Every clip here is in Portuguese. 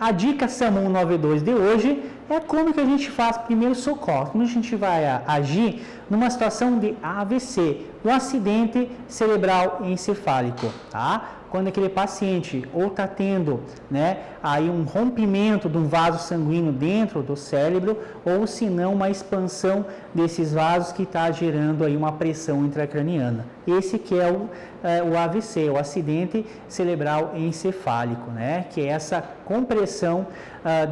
a dica SAMU 92 de hoje é como que a gente faz primeiro socorro, como a gente vai agir numa situação de AVC, um acidente cerebral encefálico, tá? Quando aquele paciente ou está tendo, né, aí um rompimento de um vaso sanguíneo dentro do cérebro, ou se não uma expansão desses vasos que está gerando aí uma pressão intracraniana. Esse que é o AVC, o acidente cerebral encefálico, né, que é essa compressão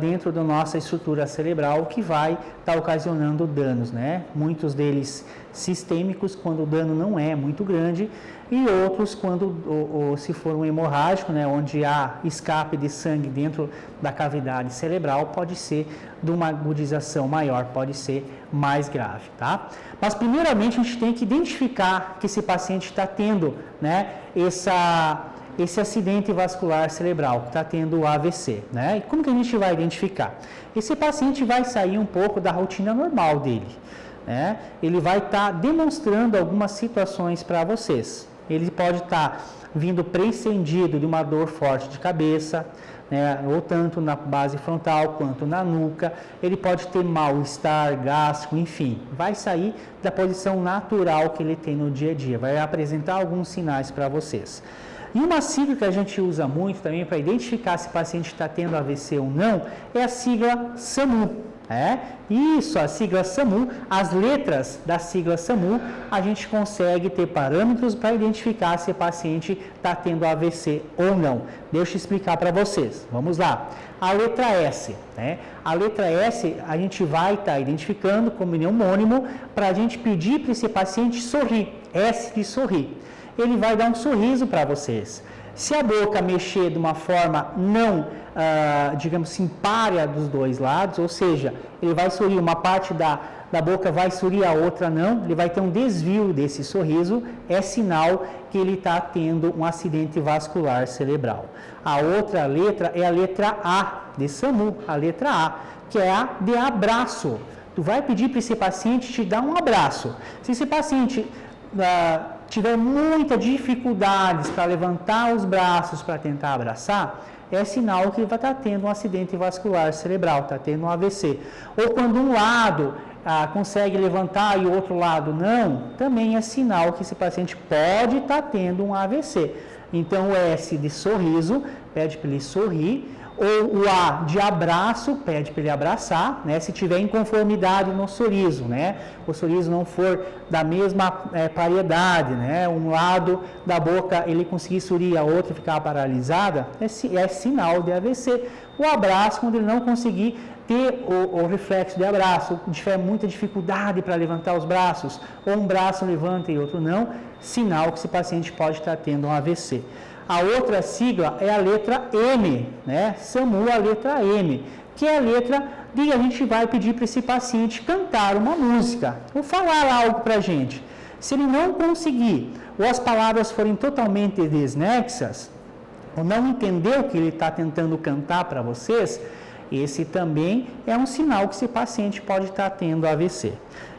dentro da nossa estrutura cerebral que vai estar ocasionando danos, né, muitos deles sistêmicos quando o dano não é muito grande, e outros quando, se for um hemorrágico, né, onde há escape de sangue dentro da cavidade cerebral, pode ser de uma agudização maior, pode ser mais grave, tá? Mas primeiramente a gente tem que identificar que esse paciente está tendo, né, esse acidente vascular cerebral, que está tendo o AVC, né? E como que a gente vai identificar? Esse paciente vai sair um pouco da rotina normal dele, né? Ele vai estar demonstrando algumas situações para vocês. Ele pode estar vindo prescindido de uma dor forte de cabeça, né, ou tanto na base frontal quanto na nuca. Ele pode ter mal-estar gástrico, enfim, vai sair da posição natural que ele tem no dia a dia, vai apresentar alguns sinais para vocês. E uma sigla que a gente usa muito também para identificar se o paciente está tendo AVC ou não é a sigla SAMU. Isso, a sigla SAMU, as letras da sigla SAMU, a gente consegue ter parâmetros para identificar se o paciente está tendo AVC ou não. Deixa eu explicar para vocês. Vamos lá. A letra S, né? A letra S a gente vai estar identificando como mnemônimo para a gente pedir para esse paciente sorrir. S de sorrir. Ele vai dar um sorriso para vocês. Se a boca mexer de uma forma não, digamos assim, párea dos dois lados, ou seja, ele vai sorrir, uma parte da boca vai sorrir, a outra não, ele vai ter um desvio desse sorriso, é sinal que ele está tendo um acidente vascular cerebral. A outra letra é a letra A, de SAMU, a letra A, que é a de abraço. Tu vai pedir para esse paciente te dar um abraço. Se esse paciente tiver muita dificuldades para levantar os braços para tentar abraçar, é sinal que ele vai estar tendo um acidente vascular cerebral, está tendo um AVC. Ou quando um lado consegue levantar e o outro lado não, também é sinal que esse paciente pode estar tendo um AVC. Então o S de sorriso, pede para ele sorrir, ou o A de abraço, pede para ele abraçar, né? Se tiver inconformidade no sorriso, né? O sorriso não for da mesma paridade, né? Um lado da boca ele conseguir sorrir, a outra ficar paralisada, é sinal de AVC. O abraço, quando ele não conseguir ter o reflexo de abraço, tiver muita dificuldade para levantar os braços, ou um braço levanta e outro não, sinal que esse paciente pode estar tendo um AVC. A outra sigla é a letra M, né? SAMU, a letra M, que é a letra de a gente vai pedir para esse paciente cantar uma música, ou falar algo para a gente. Se ele não conseguir, ou as palavras forem totalmente desnexas, ou não entender o que ele está tentando cantar para vocês, esse também é um sinal que esse paciente pode estar tendo AVC.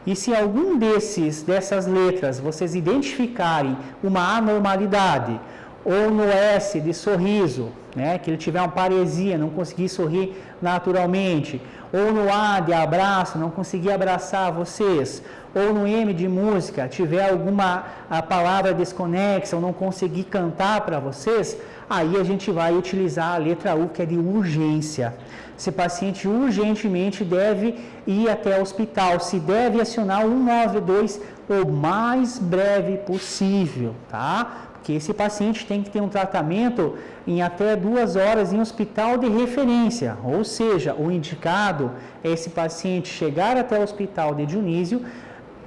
E se algum dessas letras vocês identificarem uma anormalidade, ou no S de sorriso, né, que ele tiver uma paresia, não conseguir sorrir naturalmente, ou no A de abraço, não conseguir abraçar vocês, ou no M de música, tiver alguma palavra desconexa, ou não conseguir cantar para vocês, aí a gente vai utilizar a letra U, que é de urgência. Esse paciente urgentemente deve ir até o hospital, se deve acionar o 192 o mais breve possível, tá? Porque esse paciente tem que ter um tratamento em até 2 horas em hospital de referência, ou seja, o indicado é esse paciente chegar até o hospital de Dionísio,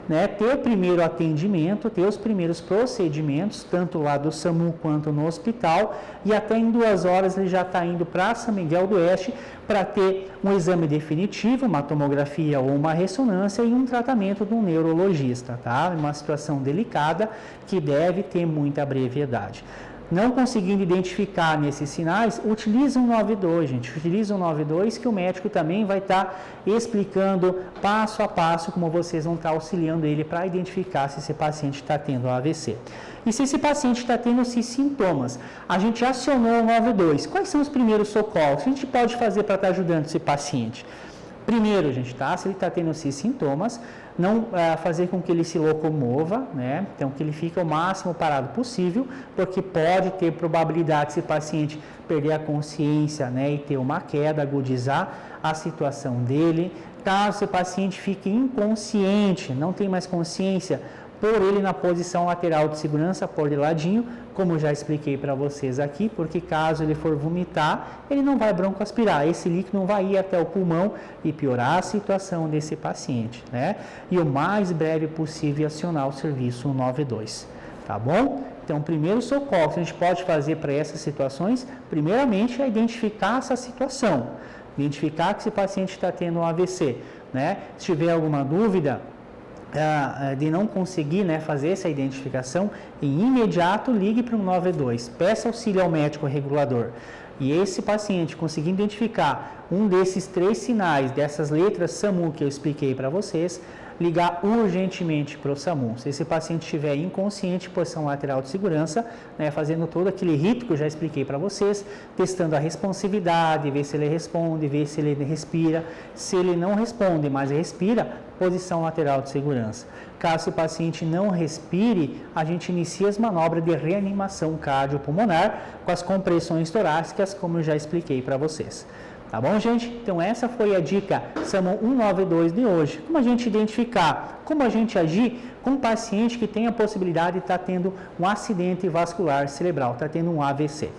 né, ter o primeiro atendimento, ter os primeiros procedimentos, tanto lá do SAMU quanto no hospital, e até em 2 horas ele já está indo para São Miguel do Oeste para ter um exame definitivo, uma tomografia ou uma ressonância e um tratamento de um neurologista, tá? Uma situação delicada que deve ter muita brevidade. Não conseguindo identificar nesses sinais, utiliza o 92, gente. Utiliza o 92 que o médico também vai estar explicando passo a passo como vocês vão estar auxiliando ele para identificar se esse paciente está tendo AVC. E se esse paciente está tendo esses sintomas, a gente acionou o 92. Quais são os primeiros socorros que a gente pode fazer para estar ajudando esse paciente? Primeiro, gente, tá? Se ele está tendo esses sintomas, não fazer com que ele se locomova, né? Então, que ele fique o máximo parado possível, porque pode ter probabilidade desse paciente perder a consciência, né? E ter uma queda, agudizar a situação dele. Caso esse paciente fique inconsciente, não tem mais consciência, pôr ele na posição lateral de segurança, pôr de ladinho, como já expliquei para vocês aqui, porque caso ele for vomitar, ele não vai broncoaspirar, esse líquido não vai ir até o pulmão e piorar a situação desse paciente, né? E o mais breve possível acionar o serviço 192, tá bom? Então, o primeiro socorro que a gente pode fazer para essas situações, primeiramente é identificar essa situação, identificar que esse paciente está tendo um AVC, né? Se tiver alguma dúvida de não conseguir, né, fazer essa identificação, em imediato ligue para o 192, peça auxílio ao médico regulador. E esse paciente conseguir identificar um desses 3 sinais, dessas letras SAMU que eu expliquei para vocês, ligar urgentemente para o SAMU. Se esse paciente estiver inconsciente, posição lateral de segurança, né, fazendo todo aquele rito que eu já expliquei para vocês, testando a responsividade, ver se ele responde, ver se ele respira. Se ele não responde, mas respira, posição lateral de segurança. Caso o paciente não respire, a gente inicia as manobras de reanimação cardiopulmonar com as compressões torácicas, como eu já expliquei para vocês. Tá bom, gente? Então, essa foi a dica SAMU 192 de hoje. Como a gente identificar, como a gente agir com um paciente que tem a possibilidade de estar tendo um acidente vascular cerebral, está tendo um AVC.